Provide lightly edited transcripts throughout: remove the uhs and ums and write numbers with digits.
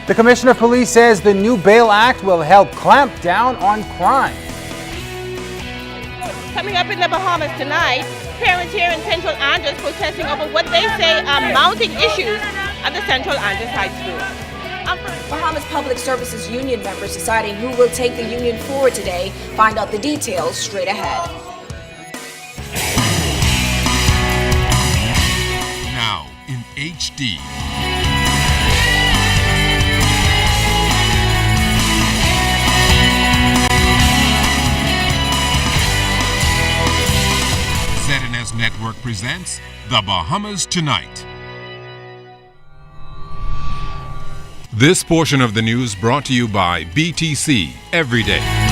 The Commissioner of Police says the new Bail Act will help clamp down on crime. Coming up in the Bahamas tonight, parents here in Central Andros protesting over what they say are mounting issues at the Central Andros High School. Bahamas Public Services Union members deciding who will take the union forward today. Find out the details straight ahead. Now in HD. ZNS Network presents The Bahamas Tonight. This portion of the news brought to you by BTC Every Day.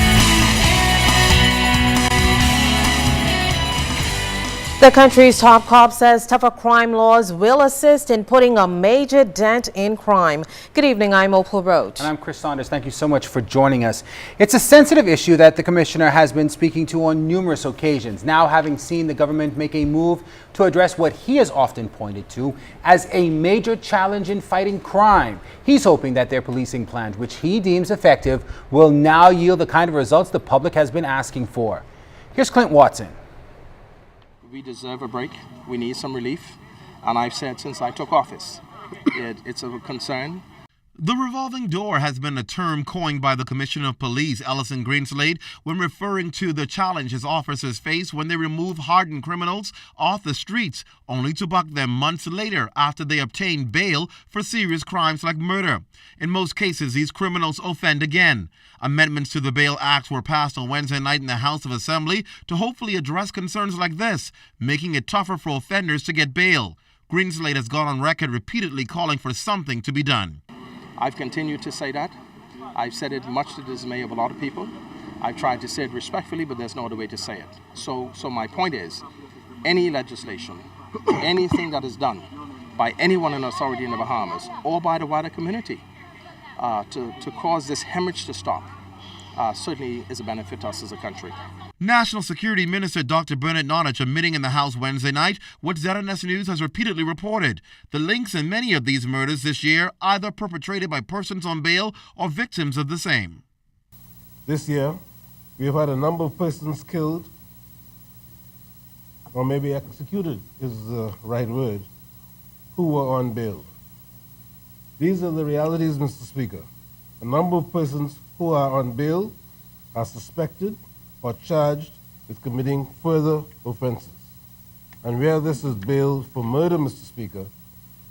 The country's top cop says tougher crime laws will assist in putting a major dent in crime. Good evening, I'm Opal Roach. And I'm Chris Saunders. Thank you so much for joining us. It's a sensitive issue that the Commissioner has been speaking to on numerous occasions. Now, having seen the government make a move to address what he has often pointed to as a major challenge in fighting crime, he's hoping that their policing plans, which he deems effective, will now yield the kind of results the public has been asking for. Here's Clint Watson. We deserve a break. We need some relief. And I've said since I took office, it's a concern. The revolving door has been a term coined by the Commissioner of Police, Ellison Greenslade, when referring to the challenge his officers face when they remove hardened criminals off the streets, only to buck them months later after they obtain bail for serious crimes like murder. In most cases, these criminals offend again. Amendments to the Bail Act were passed on Wednesday night in the House of Assembly to hopefully address concerns like this, making it tougher for offenders to get bail. Greenslade has gone on record repeatedly calling for something to be done. I've continued to say that. I've said it much to the dismay of a lot of people. I've tried to say it respectfully, but there's no other way to say it. So my point is, any legislation, anything that is done by anyone in authority in the Bahamas or by the wider community to cause this hemorrhage to stop certainly is a benefit to us as a country. National Security Minister Dr. Bernard Nonich admitting in the House Wednesday night what ZNS News has repeatedly reported. The links in many of these murders this year either perpetrated by persons on bail or victims of the same. This year, we have had a number of persons killed, or maybe executed is the right word, who were on bail. These are the realities, Mr. Speaker. A number of persons who are on bail are suspected or charged with committing further offenses. And where this is bail for murder, Mr. Speaker,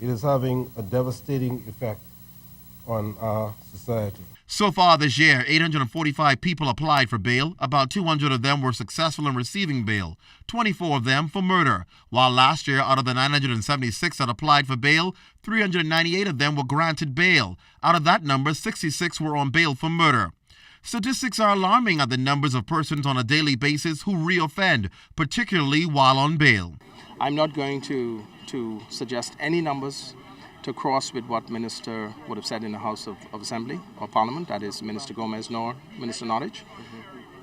it is having a devastating effect on our society. So far this year, 845 people applied for bail. About 200 of them were successful in receiving bail, 24 of them for murder. While last year, out of the 976 that applied for bail, 398 of them were granted bail. Out of that number, 66 were on bail for murder. Statistics are alarming at the numbers of persons on a daily basis who reoffend, particularly while on bail. I'm not going to suggest any numbers to cross with what Minister would have said in the House of Assembly or Parliament, that is Minister Gomez nor Minister Nonich.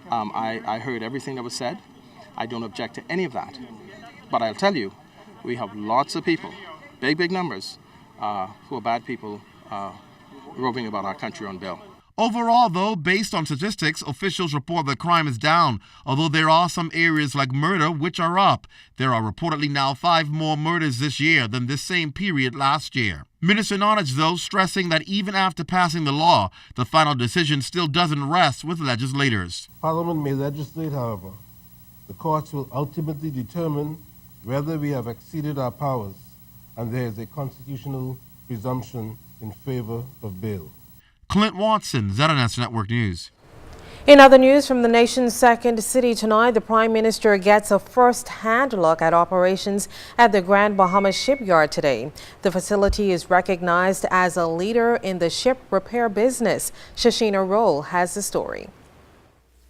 I heard everything that was said. I don't object to any of that. But I'll tell you, we have lots of people, big numbers, who are bad people roving about our country on bail. Overall, though, based on statistics, officials report that crime is down, although there are some areas like murder which are up. There are reportedly now 5 more murders this year than this same period last year. Minister Nonich, though, stressing that even after passing the law, the final decision still doesn't rest with legislators. Parliament may legislate, however. The courts will ultimately determine whether we have exceeded our powers, and there is a constitutional presumption in favor of bail. Clint Watson, ZNS Network News. In other news from the nation's second city tonight, the Prime Minister gets a first-hand look at operations at the Grand Bahamas shipyard today. The facility is recognized as a leader in the ship repair business. Shashina Roll has the story.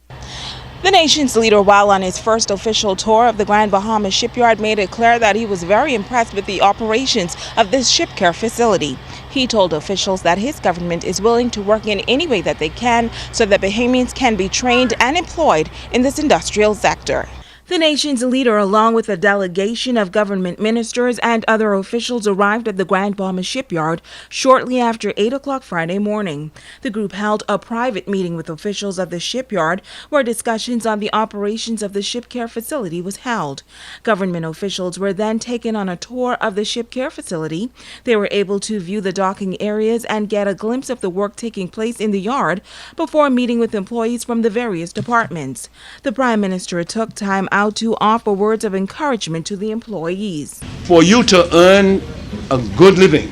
The nation's leader, while on his first official tour of the Grand Bahamas shipyard, made it clear that he was very impressed with the operations of this ship care facility. He told officials that his government is willing to work in any way that they can so that Bahamians can be trained and employed in this industrial sector. The nation's leader, along with a delegation of government ministers and other officials, arrived at the Grand Bahamas shipyard shortly after 8 o'clock Friday morning. The group held a private meeting with officials of the shipyard where discussions on the operations of the ship care facility was held. Government officials were then taken on a tour of the ship care facility. They were able to view the docking areas and get a glimpse of the work taking place in the yard before meeting with employees from the various departments. The Prime Minister took time out to offer words of encouragement to the employees. For you to earn a good living,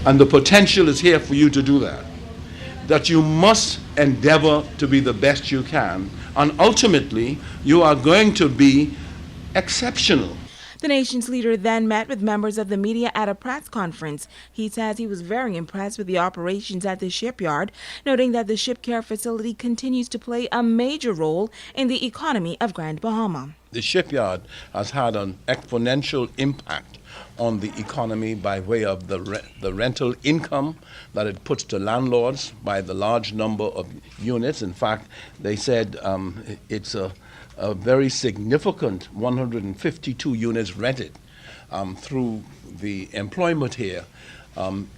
and the potential is here for you to do that you must endeavor to be the best you can, and ultimately you are going to be exceptional. The nation's leader then met with members of the media at a press conference. He says he was very impressed with the operations at the shipyard, noting that the ship care facility continues to play a major role in the economy of Grand Bahama. The shipyard has had an exponential impact on the economy by way of the rental income that it puts to landlords by the large number of units. In fact, they said it's a very significant 152 units rented through the employment here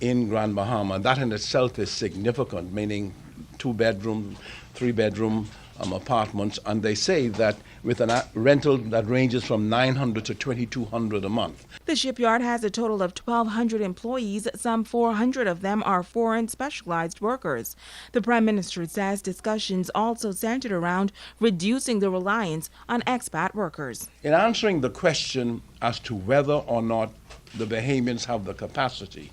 in Grand Bahama. That in itself is significant, meaning 2-bedroom, 3-bedroom apartments, and they say that with a rental that ranges from $900 to $2,200 a month. The shipyard has a total of 1,200 employees. Some 400 of them are foreign specialized workers. The Prime Minister says discussions also centered around reducing the reliance on expat workers. In answering the question as to whether or not the Bahamians have the capacity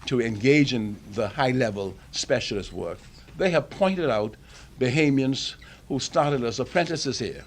to engage in the high-level specialist work, they have pointed out Bahamians who started as apprentices here,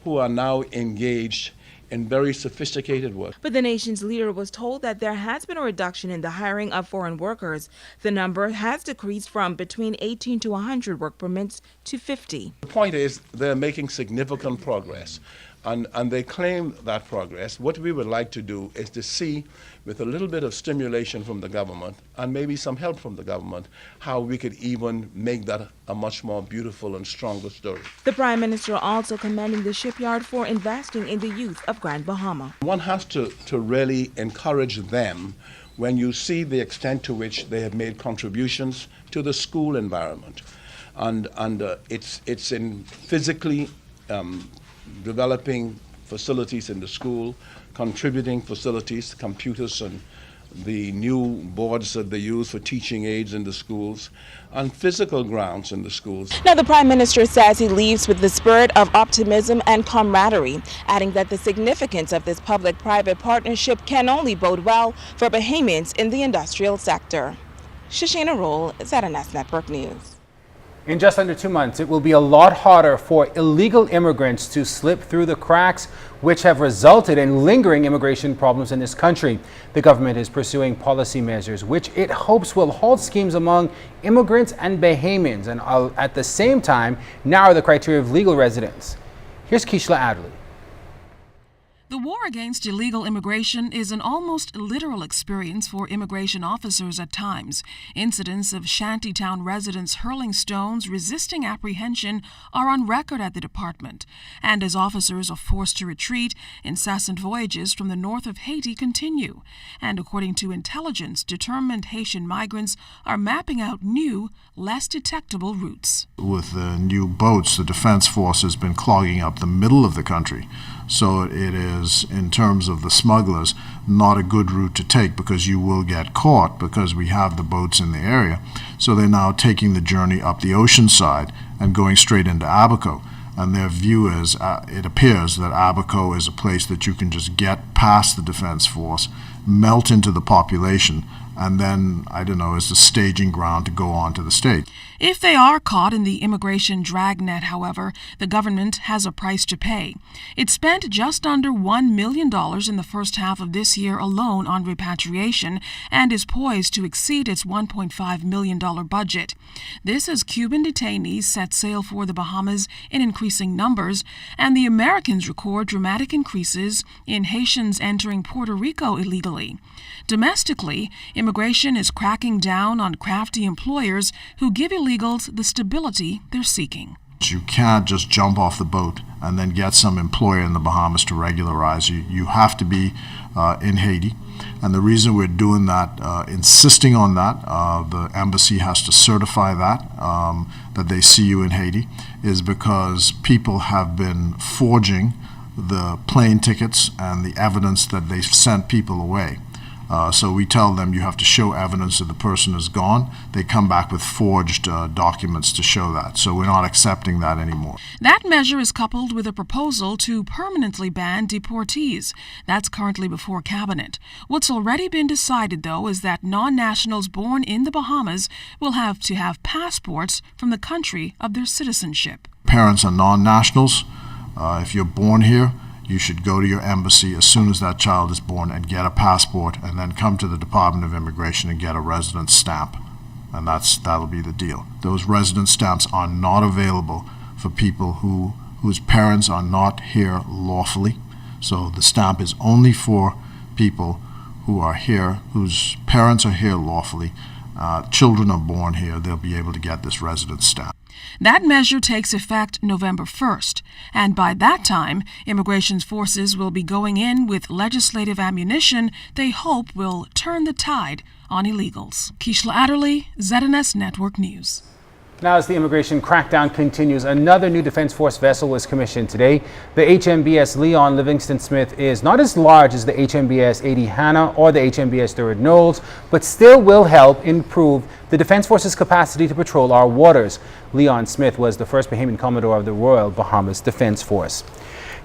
who are now engaged in very sophisticated work. But the nation's leader was told that there has been a reduction in the hiring of foreign workers. The number has decreased from between 18 to 100 work permits to 50. The point is they're making significant progress, and they claim that progress. What we would like to do is to see, with a little bit of stimulation from the government and maybe some help from the government, how we could even make that a much more beautiful and stronger story. The Prime Minister also commending the shipyard for investing in the youth of Grand Bahama. One has to really encourage them when you see the extent to which they have made contributions to the school environment. And it's in physically developing facilities in the school, contributing facilities, computers and the new boards that they use for teaching aids in the schools, and physical grounds in the schools. Now, the Prime Minister says he leaves with the spirit of optimism and camaraderie, adding that the significance of this public-private partnership can only bode well for Bahamians in the industrial sector. Shoshana Roll, ZNS Network News. In just under 2 months, it will be a lot harder for illegal immigrants to slip through the cracks, which have resulted in lingering immigration problems in this country. The government is pursuing policy measures which it hopes will halt schemes among immigrants and Bahamians and at the same time narrow the criteria of legal residence. Here's Keishla Adderley. The war against illegal immigration is an almost literal experience for immigration officers at times. Incidents of shantytown residents hurling stones, resisting apprehension, are on record at the department. And as officers are forced to retreat, incessant voyages from the north of Haiti continue. And according to intelligence, determined Haitian migrants are mapping out new, less detectable routes. With the new boats, the Defense Force has been clogging up the middle of the country. So it is, in terms of the smugglers, not a good route to take because you will get caught because we have the boats in the area. So they're now taking the journey up the ocean side and going straight into Abaco. And their view is, it appears that Abaco is a place that you can just get past the Defense Force, melt into the population, and then, I don't know, is the staging ground to go on to the state. If they are caught in the immigration dragnet, however, the government has a price to pay. It spent just under $1 million in the first half of this year alone on repatriation and is poised to exceed its $1.5 million budget. This as Cuban detainees set sail for the Bahamas in increasing numbers, and the Americans record dramatic increases in Haitians entering Puerto Rico illegally. Domestically, immigration is cracking down on crafty employers who give illegals the stability they're seeking. You can't just jump off the boat and then get some employer in the Bahamas to regularize you. You have to be in Haiti. And the reason we're doing that, insisting on that, the embassy has to certify that they see you in Haiti, is because people have been forging the plane tickets and the evidence that they've sent people away. So we tell them you have to show evidence that the person is gone. They come back with forged documents to show that. So we're not accepting that anymore. That measure is coupled with a proposal to permanently ban deportees. That's currently before Cabinet. What's already been decided, though, is that non-nationals born in the Bahamas will have to have passports from the country of their citizenship. Parents are non-nationals. If you're born here, you should go to your embassy as soon as that child is born and get a passport, and then come to the Department of Immigration and get a residence stamp. And that'll be the deal. Those residence stamps are not available for people whose parents are not here lawfully. So the stamp is only for people who are here, whose parents are here lawfully. Children are born here, they'll be able to get this residence stamp. That measure takes effect November 1st, and by that time, immigration's forces will be going in with legislative ammunition they hope will turn the tide on illegals. Keishla, Adderley, ZNS Network News. Now, as the immigration crackdown continues, another new Defense Force vessel was commissioned today. The HMBS Leon Livingston Smith is not as large as the HMBS 80 Hannah or the HMBS Thurard Knowles, but still will help improve the Defense Force's capacity to patrol our waters. Leon Smith was the first Bahamian Commodore of the Royal Bahamas Defense Force.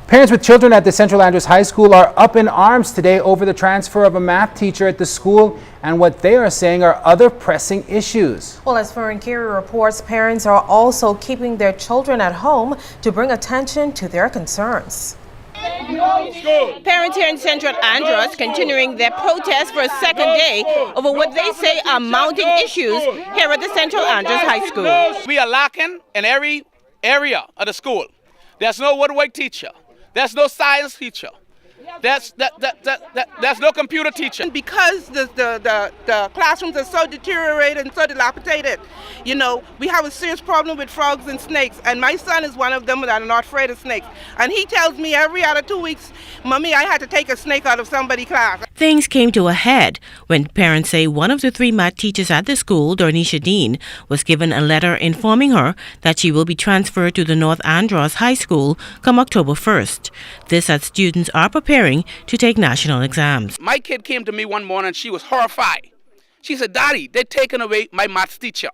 Parents with children at the Central Andros High School are up in arms today over the transfer of a math teacher at the school and what they are saying are other pressing issues. Well, as Fern and Carey reports, parents are also keeping their children at home to bring attention to their concerns. Parents here in Central Andros continuing their protest for a second day over what they say are mounting issues here at the Central Andros High School. We are lacking in every area of the school. There's no woodwork teacher. There's no science teacher. There's no computer teacher. And because the classrooms are so deteriorated and so dilapidated, you know, we have a serious problem with frogs and snakes. And my son is one of them that are not afraid of snakes. And he tells me every other 2 weeks, Mommy, I had to take a snake out of somebody's class. Things came to a head when parents say one of the 3 math teachers at the school, Dornisha Dean, was given a letter informing her that she will be transferred to the North Andros High School come October 1st. This as students are preparing to take national exams. My kid came to me one morning and she was horrified. She said, Daddy, they're taking away my maths teacher.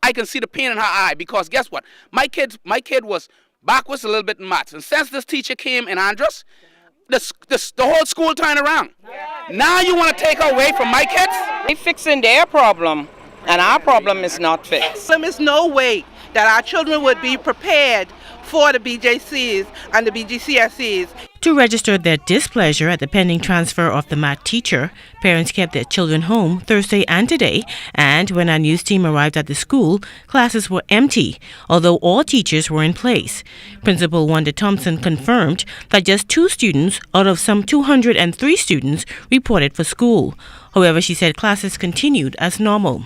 I can see the pain in her eye because guess what? My kid was backwards a little bit in maths. And since this teacher came in Andros, the whole school turned around. Now you want to take her away from my kids? They're fixing their problem, and our problem is not fixed. There is no way that our children would be prepared for the BJCs and the BGCSEs. To register their displeasure at the pending transfer of the math teacher, parents kept their children home Thursday and today, and when our news team arrived at the school, classes were empty, although all teachers were in place. Principal Wanda Thompson confirmed that just 2 students out of some 203 students reported for school. However, she said classes continued as normal.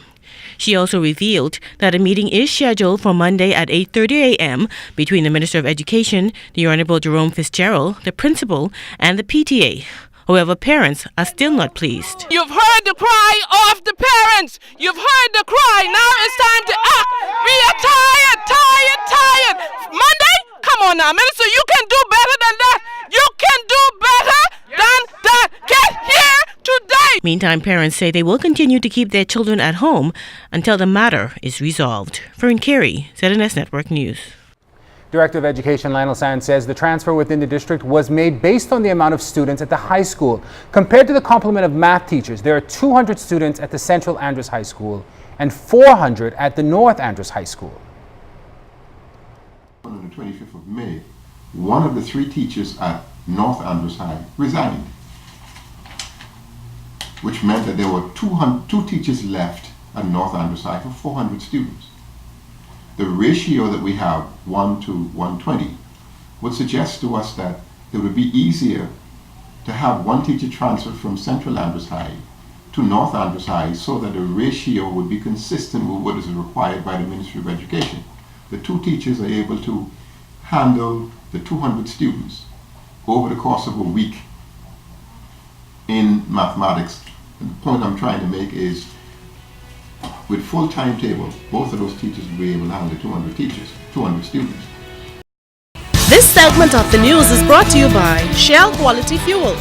She also revealed that a meeting is scheduled for Monday at 8:30 a.m. between the Minister of Education, the Honorable Jerome Fitzgerald, the principal, and the PTA. However, parents are still not pleased. You've heard the cry of the parents. You've heard the cry. Now it's time to act. We are tired. Monday? Come on now, Minister, you can do better than that. You can do better than that. Get here today. Meantime, parents say they will continue to keep their children at home until the matter is resolved. Fern and Carey, ZNS Network News. Director of Education Lionel Sands says the transfer within the district was made based on the amount of students at the high school. Compared to the complement of math teachers, there are 200 students at the Central Andros High School and 400 at the North Andros High School. On the 25th of May, one of the 3 teachers at North Andros High resigned, which meant that there were 2 teachers left at North Andros High for 400 students. The ratio that we have, 1 to 120, would suggest to us that it would be easier to have 1 teacher transferred from Central Andros High to North Andros High so that the ratio would be consistent with what is required by the Ministry of Education. the 2 teachers are able to handle the 200 students over the course of a week in mathematics. And the point I'm trying to make is, with full timetable, both of those teachers will be able to handle 200 students. This segment of the news is brought to you by Shell Quality Fuels.